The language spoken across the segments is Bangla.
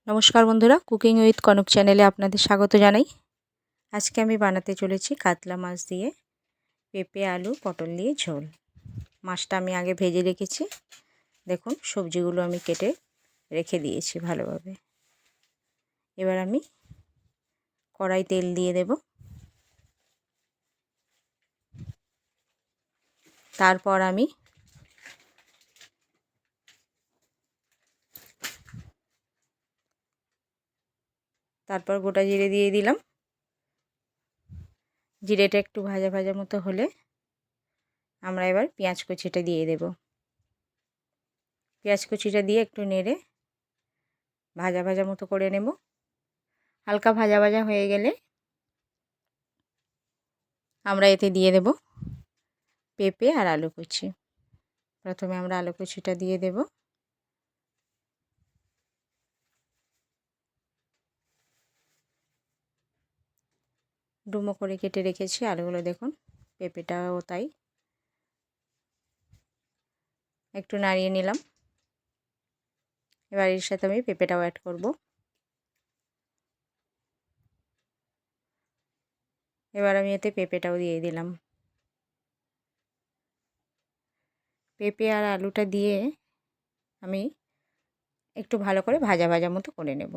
নমস্কার বন্ধুরা, কুকিং উইথ কনক চ্যানেলে আপনাদের স্বাগত জানাই। আজকে আমি বানাতে চলেছি কাতলা মাছ দিয়ে পেঁপে, আলু, পটল দিয়ে ঝোল। মাছটা আমি আগে ভেজে রেখেছি। দেখুন, সবজিগুলো আমি কেটে রেখে দিয়েছি ভালোভাবে। এবার আমি কড়াই তেল দিয়ে দেব। তারপর আমি গোটা জিরে দিয়ে দিলাম। জিরেটা একটু ভাজা ভাজা মতো হলে আমরা এবার পেঁয়াজ কুচিটা দিয়ে দেব। পেঁয়াজ কুচিটা দিয়ে একটু নেড়ে ভাজা ভাজা মতো করে নেব। হালকা ভাজা ভাজা হয়ে গেলে আমরা এতে দিয়ে দেব পেঁপে আর আলু কুচি। প্রথমে আমরা আলু কুচিটা দিয়ে দেব। ডুমো করে কেটে রেখেছি আলুগুলো, দেখুন পেঁপেটাও তাই। একটু নাড়িয়ে নিলাম। এবার এর সাথে আমি পেঁপেটাও অ্যাড করব। এবার আমি এতে পেঁপেটাও দিয়ে দিলাম। পেঁপে আর আলুটা দিয়ে আমি একটু ভালো করে ভাজা ভাজা মতো করে নেব।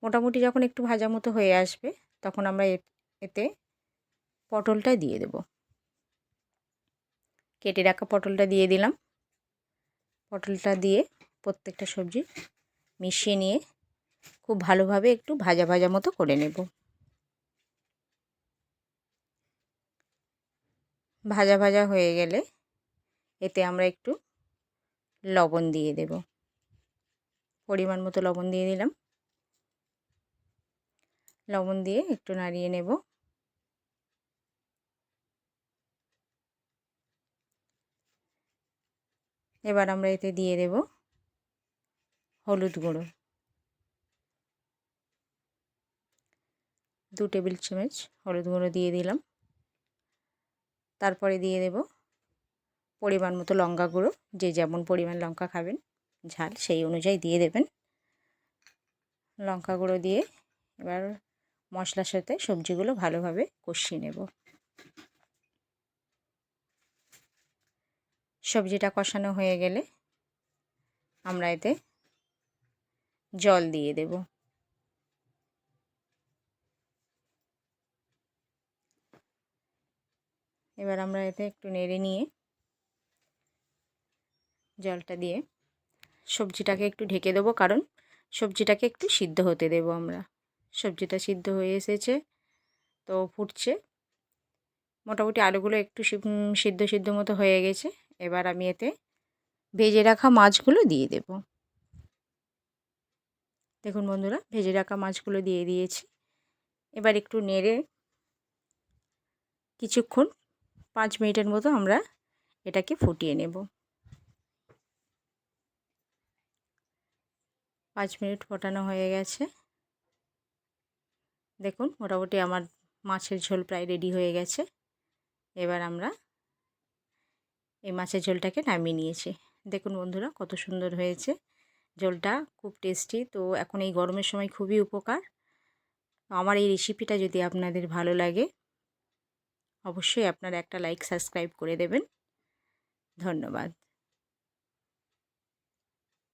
মোটামুটি যখন একটু ভাজা মতো হয়ে আসবে তখন আমরা এতে পটলটা দিয়ে দেব। কেটে রাখা পটলটা দিয়ে দিলাম। পটলটা দিয়ে প্রত্যেকটা সবজি মিশিয়ে নিয়ে খুব ভালোভাবে একটু ভাজা ভাজা মতো করে নেব। ভাজা ভাজা হয়ে গেলে এতে আমরা একটু লবণ দিয়ে দেব। পরিমাণ মতো লবণ দিয়ে দিলাম। লবণ দিয়ে একটু নাড়িয়ে নেব। এবার আমরা এতে দিয়ে দেব হলুদ গুঁড়ো 2 টেবিল চামচ হলুদ গুঁড়ো দিয়ে দিলাম। তারপরে দিয়ে দেব পরিমাণ মতো লঙ্কা গুঁড়ো। যে যেমন পরিমাণ লঙ্কা খাবেন ঝাল সেই অনুযায়ী দিয়ে দেবেন। লঙ্কা গুঁড়ো দিয়ে এবার মশলার সাথে সবজিগুলো ভালোভাবে কষিয়ে নেব। সবজিটা কষানো হয়ে গেলে আমরা এতে জল দিয়ে দেব। এবার আমরা এতে একটু নেড়ে নিয়ে জলটা দিয়ে সবজিটাকে একটু ঢেকে দেবো, কারণ সবজিটাকে একটু সিদ্ধ হতে দেব আমরা। সবজিটা সিদ্ধ হয়ে এসেছে, তো ফুটছে। মোটামুটি আলুগুলো একটু সিদ্ধ সিদ্ধ মতো হয়ে গেছে। এবার আমি এতে ভেজে রাখা মাছগুলো দিয়ে দেব। দেখুন বন্ধুরা, ভেজে রাখা মাছগুলো দিয়ে দিয়েছি। এবার একটু নেড়ে কিছুক্ষণ 5 মিনিটের মতো আমরা এটাকে ফুটিয়ে নেব। 5 মিনিট ফোটানো হয়ে গেছে। দেখুন মোটামুটি আমার মাছের ঝোল প্রায় রেডি হয়ে গেছে। এবার আমরা এই মাছের ঝোলটাকে নামিয়ে নিয়েছি। দেখুন বন্ধুরা, কত সুন্দর হয়েছে ঝোলটা, খুব টেস্টি। তো এখন এই গরমের সময় খুবই উপকার। আমার এই রেসিপিটা যদি আপনাদের ভালো লাগে অবশ্যই আপনারা একটা লাইক সাবস্ক্রাইব করে দেবেন। ধন্যবাদ।